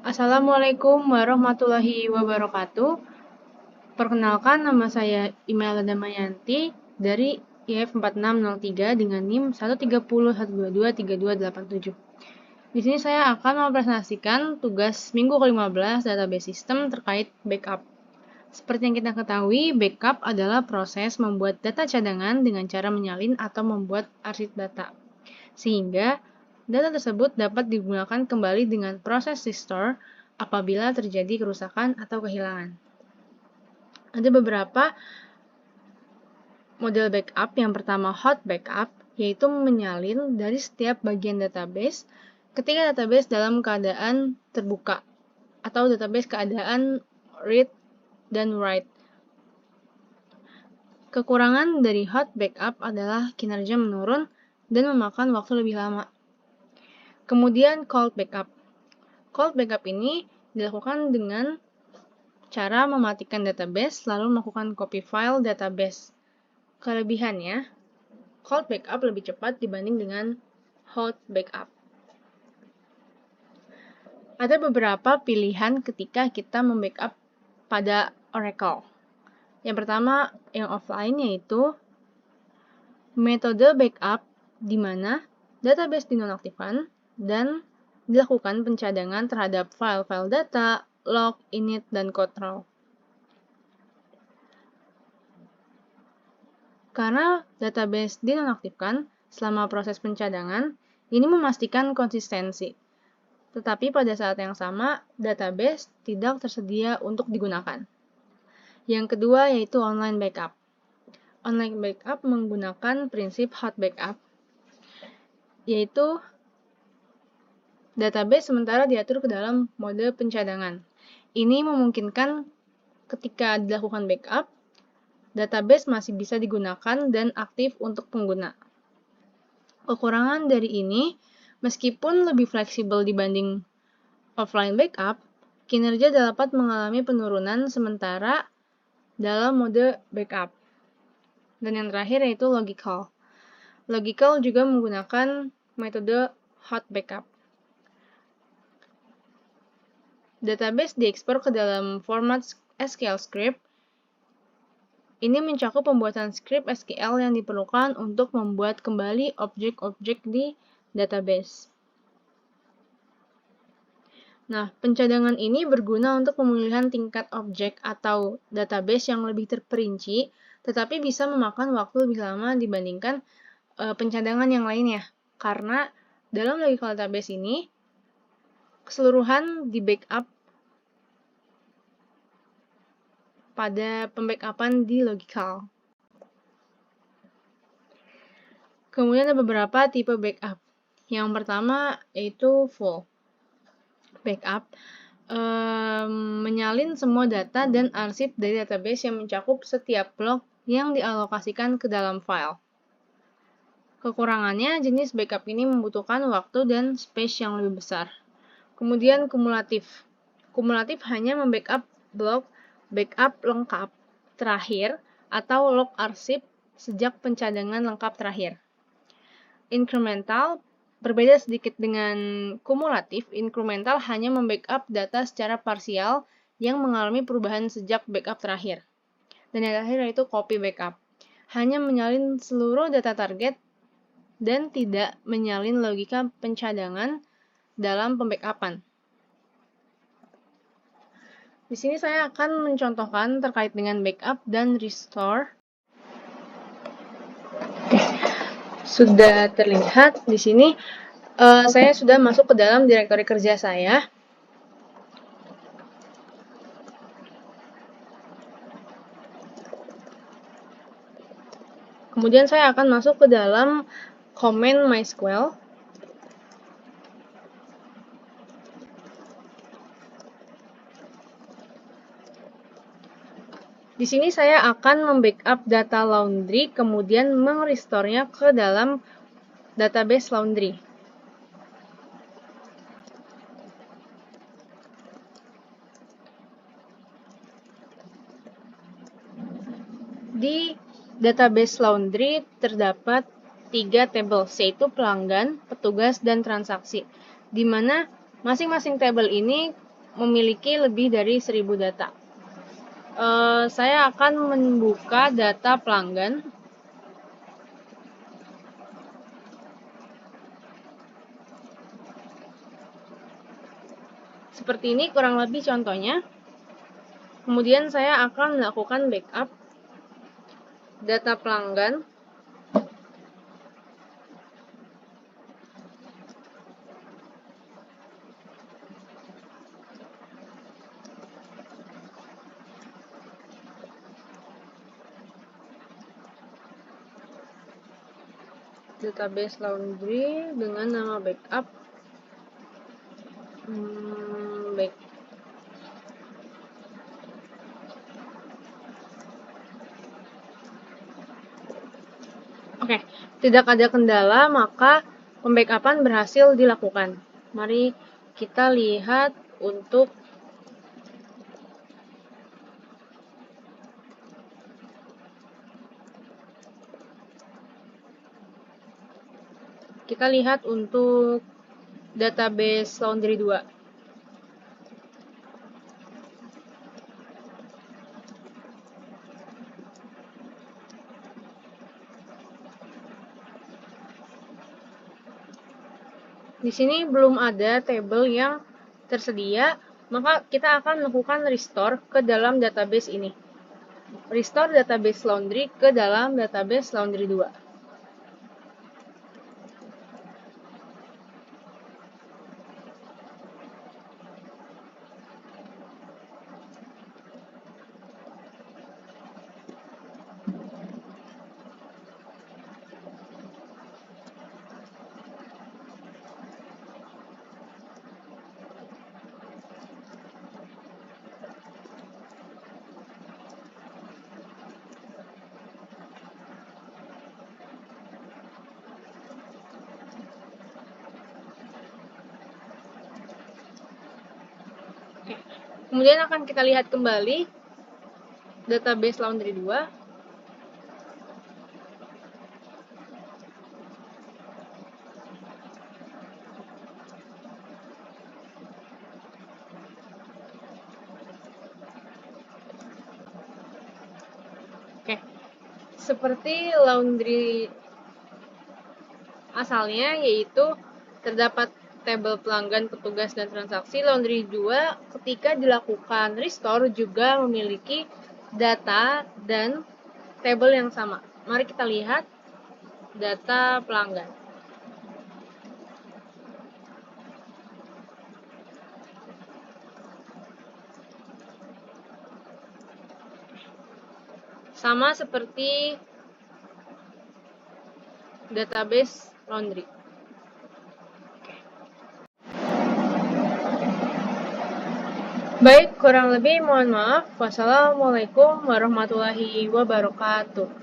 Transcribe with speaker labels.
Speaker 1: Assalamualaikum warahmatullahi wabarakatuh. Perkenalkan, nama saya Imelda Damayanti dari IF4603 dengan NIM 13012232287. Di sini saya akan mempresentasikan tugas minggu ke-15 database sistem terkait backup. Seperti yang kita ketahui, backup adalah proses membuat data cadangan dengan cara menyalin atau membuat arsip data, sehingga data tersebut dapat digunakan kembali dengan proses restore apabila terjadi kerusakan atau kehilangan. Ada beberapa model backup. Yang pertama, hot backup, yaitu menyalin dari setiap bagian database ketika database dalam keadaan terbuka atau database keadaan read dan write. Kekurangan dari hot backup adalah kinerja menurun dan memakan waktu lebih lama. Kemudian cold backup. Cold backup ini dilakukan dengan cara mematikan database lalu melakukan copy file database. Kelebihannya, cold backup lebih cepat dibanding dengan hot backup. Ada beberapa pilihan ketika kita membackup pada Oracle. Yang pertama, yang offline, yaitu metode backup di mana database dinonaktifkan dan dilakukan pencadangan terhadap file-file data, log, init, dan control. Karena database dinonaktifkan selama proses pencadangan, ini memastikan konsistensi. Tetapi pada saat yang sama, database tidak tersedia untuk digunakan. Yang kedua yaitu online backup. Online backup menggunakan prinsip hot backup, yaitu database sementara diatur ke dalam mode pencadangan. Ini memungkinkan ketika dilakukan backup, database masih bisa digunakan dan aktif untuk pengguna. Kekurangan dari ini, meskipun lebih fleksibel dibanding offline backup, kinerja dapat mengalami penurunan sementara dalam mode backup. Dan yang terakhir yaitu logical. Logical juga menggunakan metode hot backup. Database diekspor ke dalam format SQL script. Ini mencakup pembuatan script SQL yang diperlukan untuk membuat kembali objek-objek di database. Nah, pencadangan ini berguna untuk pemilihan tingkat objek atau database yang lebih terperinci, tetapi bisa memakan waktu lebih lama dibandingkan pencadangan yang lainnya. Karena dalam logical database ini, keseluruhan di backup pada pembackupan di logical. Kemudian ada beberapa tipe backup. Yang pertama yaitu full backup, menyalin semua data dan arsip dari database yang mencakup setiap blok yang dialokasikan ke dalam file. Kekurangannya, jenis backup ini membutuhkan waktu dan space yang lebih besar. Kemudian kumulatif. Kumulatif hanya membackup blok backup lengkap terakhir atau log arsip sejak pencadangan lengkap terakhir. Incremental berbeda sedikit dengan kumulatif. Incremental hanya membackup data secara parsial yang mengalami perubahan sejak backup terakhir. Dan yang terakhir yaitu copy backup. Hanya menyalin seluruh data target dan tidak menyalin logika pencadangan dalam pembackupan. Di sini saya akan mencontohkan terkait dengan backup dan restore. Sudah terlihat di sini saya sudah masuk ke dalam direktori kerja saya. Kemudian saya akan masuk ke dalam command MySQL. Di sini saya akan membackup data laundry, kemudian merestore-nya ke dalam database laundry. Di database laundry terdapat 3 tabel, yaitu pelanggan, petugas, dan transaksi, di mana masing-masing tabel ini memiliki lebih dari 1000 data. Saya akan membuka data pelanggan. Seperti ini kurang lebih contohnya. Kemudian saya akan melakukan backup data pelanggan. Database laundry dengan nama backup Oke, tidak ada kendala, maka pembackupan berhasil dilakukan. Mari kita lihat untuk database Laundry 2. Di sini belum ada table yang tersedia, maka kita akan melakukan restore ke dalam database ini. Restore database laundry ke dalam database laundry 2. Kemudian akan kita lihat kembali database laundry 2. Oke, seperti laundry asalnya, yaitu terdapat tabel pelanggan, petugas, dan transaksi. Laundry 2 ketika dilakukan restore juga memiliki data dan tabel yang sama. Mari kita lihat data pelanggan. Sama seperti database laundry. Baik, kurang lebih mohon maaf. Wassalamualaikum warahmatullahi wabarakatuh.